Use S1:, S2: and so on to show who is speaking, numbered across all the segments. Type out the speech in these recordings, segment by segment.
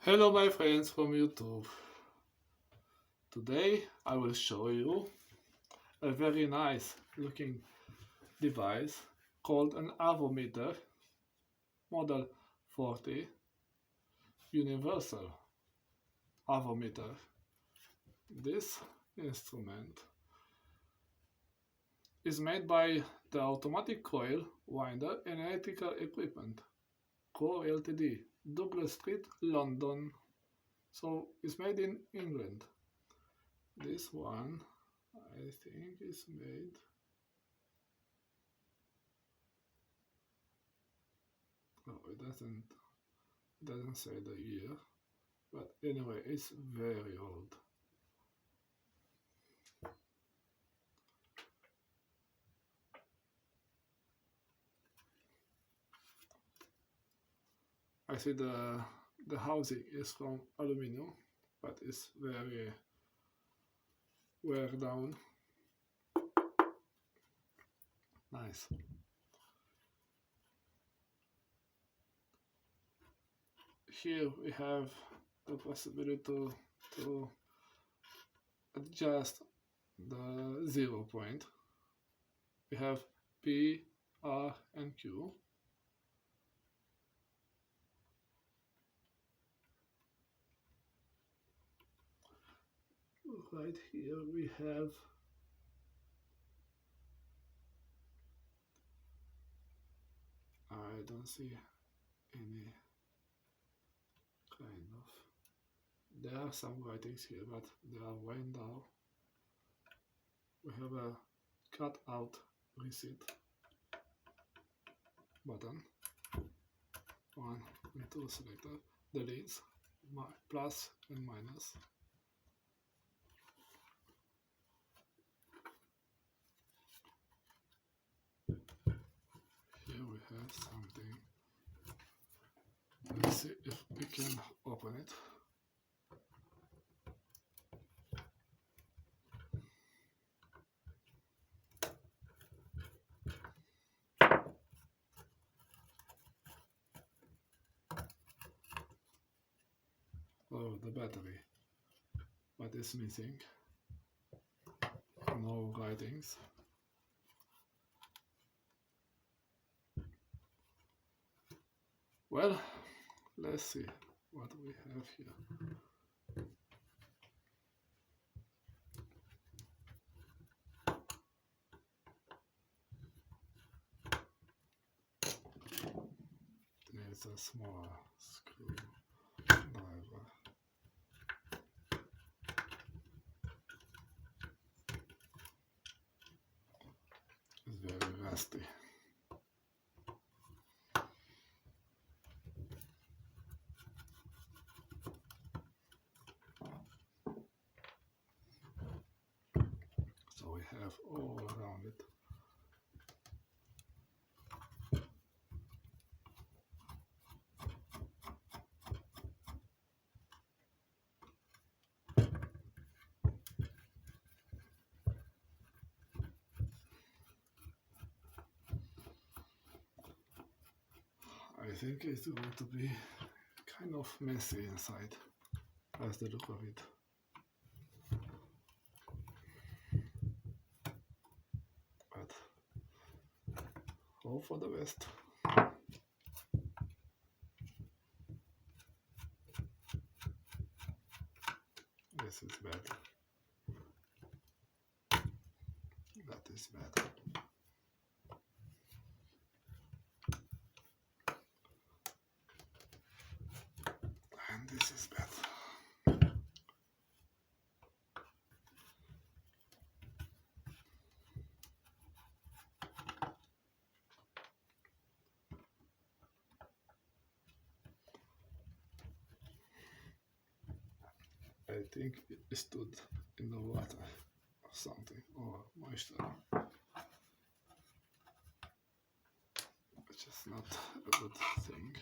S1: Hello my friends from YouTube. Today I will show you a very nice looking device called an Avometer Model 40 Universal Avometer. This instrument is made by the automatic coil winder and electrical equipment Co Ltd, Douglas Street, London. So it's made in England. This one I think is made. Oh, it doesn't say the year, but anyway, it's very old. I see the housing is from aluminum, but it's very wear down. Nice. Here we have the possibility to adjust the 0 point. We have P, R, and Q. Right here we have I don't see any kind of. There are some writings here, but they are way down. We have a cut out receipt button. 1 and 2 selector. The leads, plus and minus. Here we have something. Let's see if we can open it. Oh, the battery. But it's missing. No writings. Well, let's see what we have here. There's a small screw driver. It's very rusty. So we have all around it. I think it's going to be kind of messy inside as the look of it. But hope for the best. This is bad. That is bad. And this is bad. I think it stood in the water or something, or moisture. Which is not a good thing.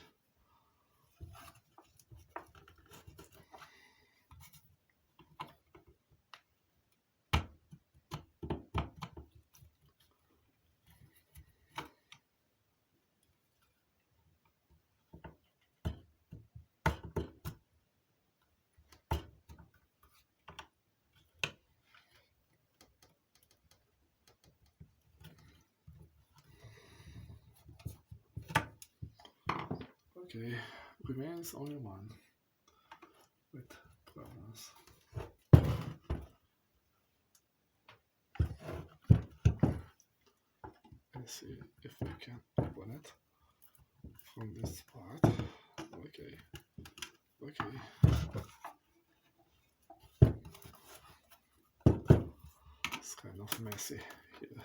S1: Okay, remains only one with problems. Let's see if we can open it from this part. Okay. It's kind of messy here.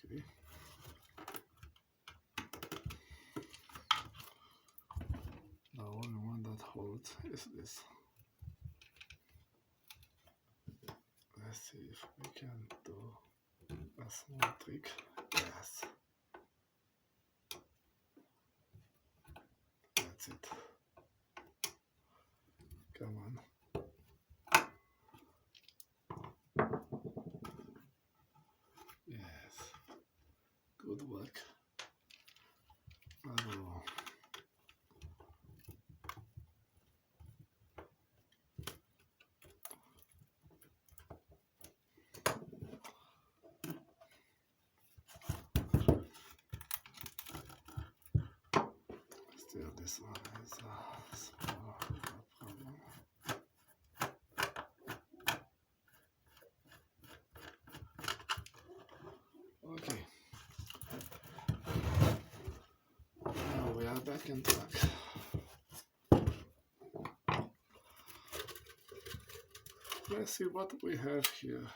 S1: Okay. The only one that holds is this. Let's see if we can do a small trick. Yes. That's it. Come on. Yes. Good work. Bravo. Still, this one is a small problem. Okay. Now we are back in track. Let's see what we have here.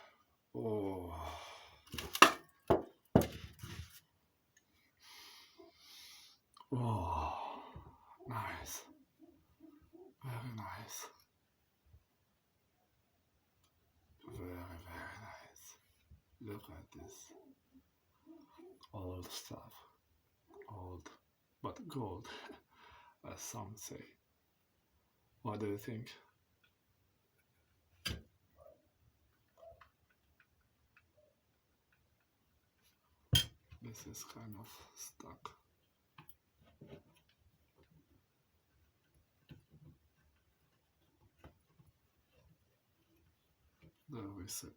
S1: Oh. Oh. Nice. Very nice. Very nice. Look at this. Old stuff. Old, but gold, as some say. What do you think? This is kind of stuck. The reset.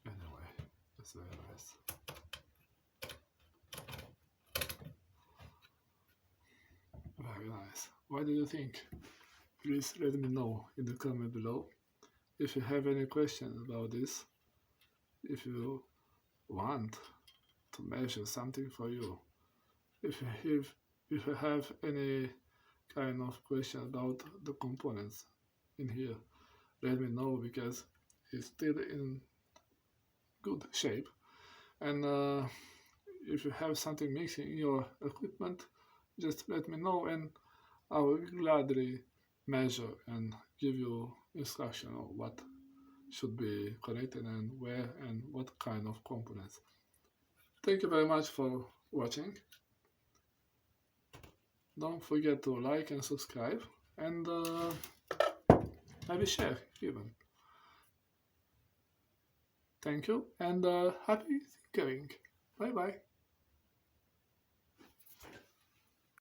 S1: Anyway, it's very nice. Very nice. What do you think? Please let me know in the comment below. If you have any questions about this, if you want to measure something for you, if you have any kind of question about the components in here, let me know, because it's still in good shape. And if you have something missing in your equipment, just let me know, and I will gladly measure and give you instruction on what should be connected and where and what kind of components. Thank you very much for watching. Don't forget to like and subscribe, and maybe share even. Thank you, and happy tinkering. Bye bye.